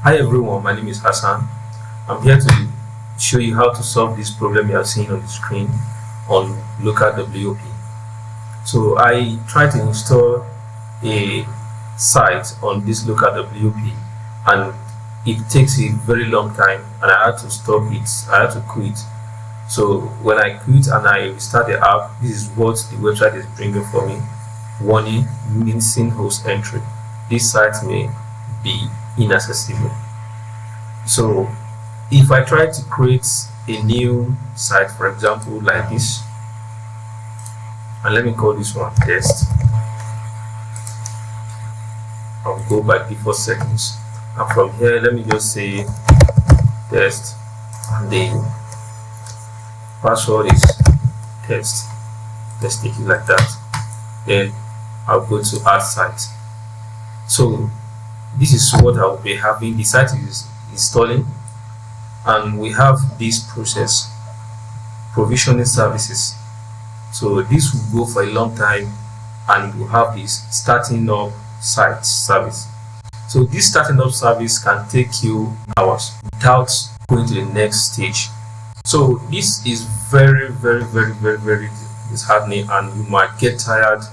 Hi everyone, my name is Hassan. I'm here to show you how to solve this problem you are seeing on the screen on LocalWP. So I tried to install a site on this LocalWP and it takes a very long time and I had to stop it. I had to quit. So when I quit and I restart the app, this is what the website is bringing for me. Warning, missing host entry. This site may be inaccessible. So if I try to create a new site, for example like this, and let me call this one test, I'll go by default settings, and from here let me just say test and the password is test. Let's take it like that. Then I'll go to add site. So this is what I will be having. The site is installing and we have this process, provisioning services. So this will go for a long time and you have this starting up site service. So this starting up service can take you hours without going to the next stage. So this is very disheartening and you might get tired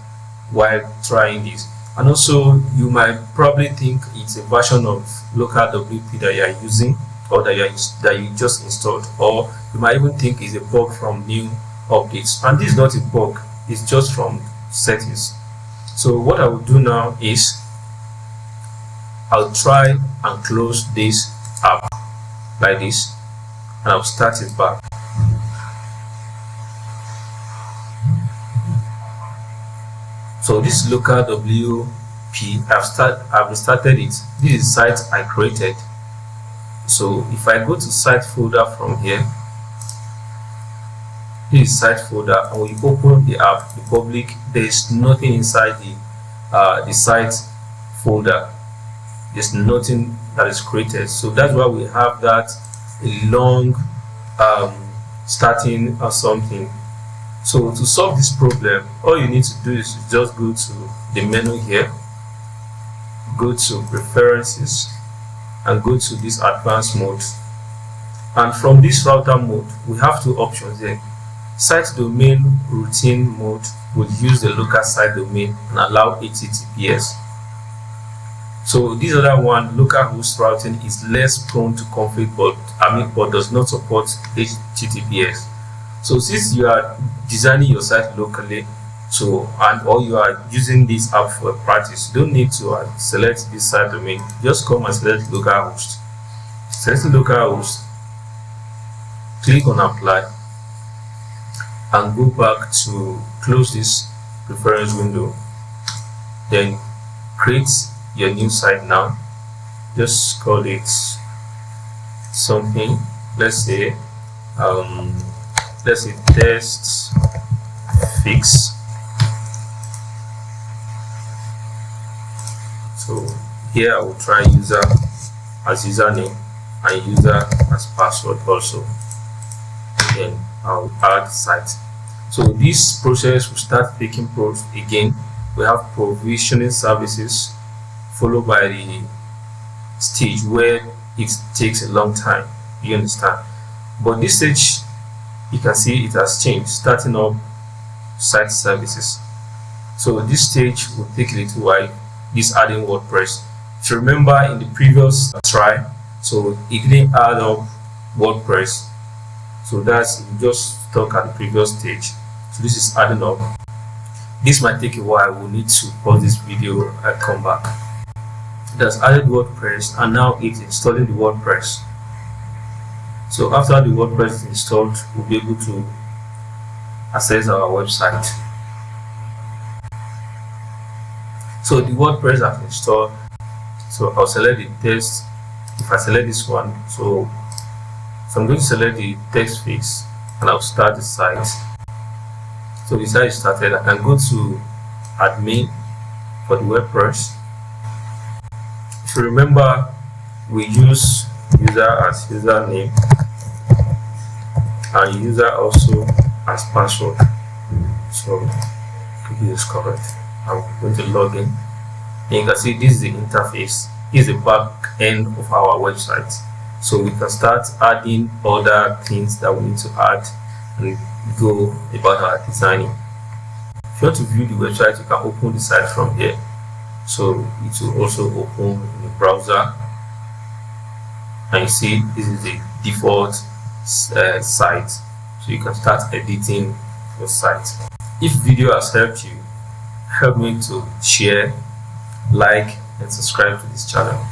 while trying this. And also you might probably think it's a version of LocalWP that you are using or that you just installed, or you might even think it's a bug from new updates, and this is not a bug, it's just from settings. So what I will do now is I'll try and close this app like this and I'll start it back. So this is LocalWP. I've restarted it. This is the site I created. So if I go to site folder from here, this is site folder, and when you open the app, the public, there is nothing inside the site folder. There's nothing that is created. So that's why we have that long starting or something. So to solve this problem, all you need to do is just go to the menu here, go to preferences and go to this advanced mode, and from this router mode we have two options here. Site domain routine mode will use the local site domain and allow HTTPS. So this other one, localhost routing, is less prone to conflict but does not support HTTPS. So since you are designing your site locally, or you are using this app for practice, you don't need to select this site domain. Just come and select localhost. Select localhost, click on apply, and go back to close this preference window. Then create your new site now. Just call it something. Let's say test fix. So here I will try user as username and user as password also. Then I'll add site. So this process will start taking place again. We have provisioning services followed by the stage where it takes a long time. You understand? But this stage, you can see it has changed, starting up site services. So this stage will take a little while. This adding WordPress. If you remember in the previous try, so it didn't add up WordPress. So that's just stuck at the previous stage. So this is adding up. This might take a while. We'll need to pause this video and come back. That's added WordPress and now it's installing the WordPress. So after the WordPress is installed, we'll be able to access our website. So the WordPress I've installed. So I'll select the text. If I select this one, so I'm going to select the text fix and I'll start the site. So the site is started. I can go to admin for the WordPress. If you remember, we use user as username and user also as password. So cookie is correct. I'm going to log in. And you can see this is the interface. is the back end of our website. So we can start adding other things that we need to add and go about our designing. If you want to view the website, you can open the site from here. So it will also open in the browser, and you see this is the default site. So you can start editing your site. If video has helped you, help me to share, like, and subscribe to this channel.